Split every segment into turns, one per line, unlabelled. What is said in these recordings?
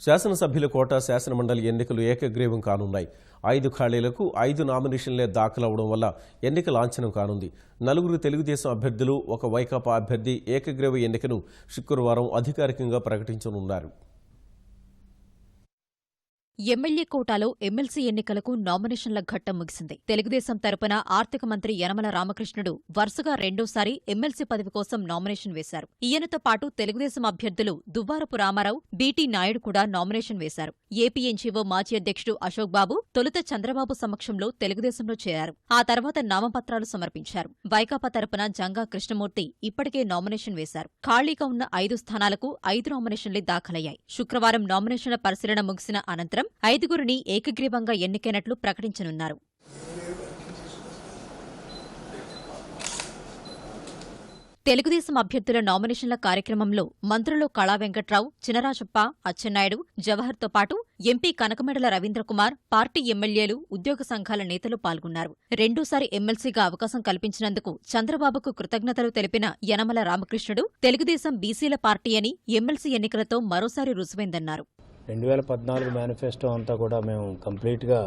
శాసనసభ్యుల కోట శాసనమండలి ఎన్నికలు ఏకగ్రీవం కానున్నాయి. 5 ఖాళీలకు 5 నామినేషన్లే దాఖలవడం వల్ల ఎన్నిక లాంఛనం కానుంది. 4 తెలుగుదేశం అభ్యర్థులు, 1 వైకాపా అభ్యర్థి ఏకగ్రీవ ఎన్నికను శుక్రవారం అధికారికంగా ప్రకటించనున్నారు.
ఎమ్మెల్యే కోటాలో ఎమ్మెల్సీ ఎన్నికలకు నామినేషన్ల ఘట్టం ముగిసింది. తెలుగుదేశం తరపున ఆర్థిక మంత్రి యనమల రామకృష్ణుడు వరుసగా రెండోసారి ఎమ్మెల్సీ పదవి కోసం నామినేషన్ వేశారు. ఈయనతో పాటు తెలుగుదేశం అభ్యర్థులు దువ్వారపు రామారావు, బీటీ నాయుడు కూడా నామినేషన్ వేశారు. ఏపీ ఎన్జీఓ మాజీ అధ్యక్షుడు అశోక్ బాబు తొలుత చంద్రబాబు సమక్షంలో తెలుగుదేశంలో చేరారు. ఆ తర్వాత నామపత్రాలు సమర్పించారు. వైకాపా తరపున జంగా కృష్ణమూర్తి ఇప్పటికే నామినేషన్ వేశారు. ఖాళీగా ఉన్న 5 స్థానాలకు 5 నామినేషన్లే దాఖలయ్యాయి. శుక్రవారం నామినేషన్ల పరిశీలన ముగిసిన అనంతరం 5గురిని ఏకగ్రీవంగా ఎన్నికైనట్లు ప్రకటించనున్నారు. తెలుగుదేశం అభ్యర్థుల నామినేషన్ల కార్యక్రమంలో మంత్రులు కళా వెంకట్రావు, చినరాజప్ప, అచ్చెన్నాయుడు, జవహర్తో పాటు ఎంపీ కనకమెడల రవీంద్రకుమార్, పార్టీ ఎమ్మెల్యేలు, ఉద్యోగ సంఘాల నేతలు పాల్గొన్నారు. రెండోసారి ఎమ్మెల్సీగా అవకాశం కల్పించినందుకు చంద్రబాబుకు కృతజ్ఞతలు తెలిపిన యనమల రామకృష్ణుడు తెలుగుదేశం బీసీల పార్టీ అని ఎమ్మెల్సీ ఎన్నికలతో మరోసారి రుజువైందన్నారు.
2014 మేనిఫెస్టో అంతా కూడా మేము కంప్లీట్గా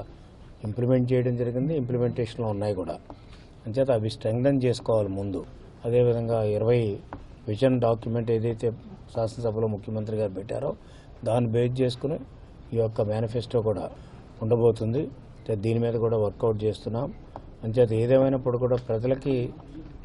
ఇంప్లిమెంట్ చేయడం జరిగింది. ఇంప్లిమెంటేషన్లో ఉన్నాయి కూడా, అంచేత అవి స్ట్రెంగ్థన్ చేసుకోవాలి ముందు. అదేవిధంగా 20 విజన్ డాక్యుమెంట్ ఏదైతే శాసనసభలో ముఖ్యమంత్రి గారు పెట్టారో దాన్ని బేస్ చేసుకుని ఈ యొక్క మేనిఫెస్టో కూడా ఉండబోతుంది. దీని మీద కూడా వర్కౌట్ చేస్తున్నాం. అంచేత ఏదేమైనప్పుడు కూడా ప్రజలకి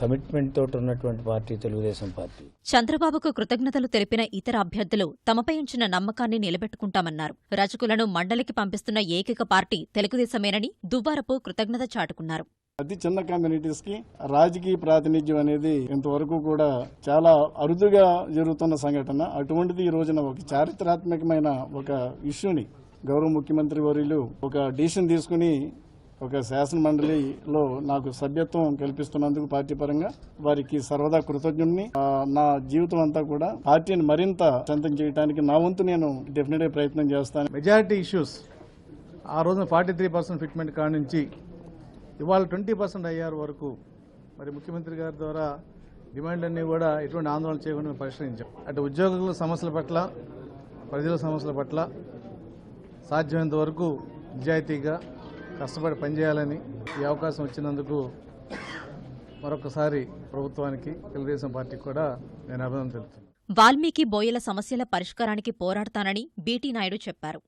కమిట్మెంట్ తోటి ఉన్నటువంటి పార్టీ తెలుగుదేశం పార్టీ.
చంద్రబాబుకు కృతజ్ఞతలు తెలిపిన ఇతర అభ్యర్థులు తమపై ఉంచిన నమ్మకాన్ని నిలబెట్టుకుంటామన్నారు. రజకులను మండలికి పంపిస్తున్న ఏకైక పార్టీ తెలుగుదేశమేనని దువ్వారపు కృతజ్ఞత చాటుకున్నారు.
అతి చిన్న కమ్యూనిటీస్ కి రాజకీయ ప్రాతినిధ్యం అనేది ఇంతవరకు కూడా చాలా అరుదుగా జరుగుతున్న సంఘటన. అటువంటిది ఈ రోజున ఒక చారిత్రాత్మకమైన ఒక ఇష్యూని గౌరవ ముఖ్యమంత్రి వర్యులు ఒక డిసిషన్ తీసుకుని ఒక శాసన మండలిలో నాకు సభ్యత్వం కల్పిస్తున్నందుకు పార్టీ పరంగా వారికి సర్వదా కృతజ్ఞుడిని. నా జీవితం అంతా కూడా పార్టీని మరింత స్ట్రెంథెన్ చేయడానికి నా వంతు నేను డెఫినెట్ గా ప్రయత్నం చేస్తాను.
మెజారిటీ ఇష్యూస్ ఆ రోజున 43% ఫిట్మెంట్ కాడ నుంచి ఇవాళ 20% అయ్యారు వరకు మరి ముఖ్యమంత్రి గారి ద్వారా డిమాండ్లన్నీ కూడా ఎటువంటి ఆందోళన చేయకుండా మేము పరిష్కరించాం. అటు ఉద్యోగుల సమస్యల పట్ల, ప్రజల సమస్యల పట్ల సాధ్యమైనంత వరకు నిజాయితీగా కష్టపడి పనిచేయాలని ఈ అవకాశం వచ్చినందుకు మరొకసారి ప్రభుత్వానికి, తెలుగుదేశం పార్టీకి కూడా నేను అభినందన తెలుపుతున్నాను.
వాల్మీకి బోయల సమస్యల పరిష్కారానికి పోరాడతానని బీటీ నాయుడు చెప్పారు.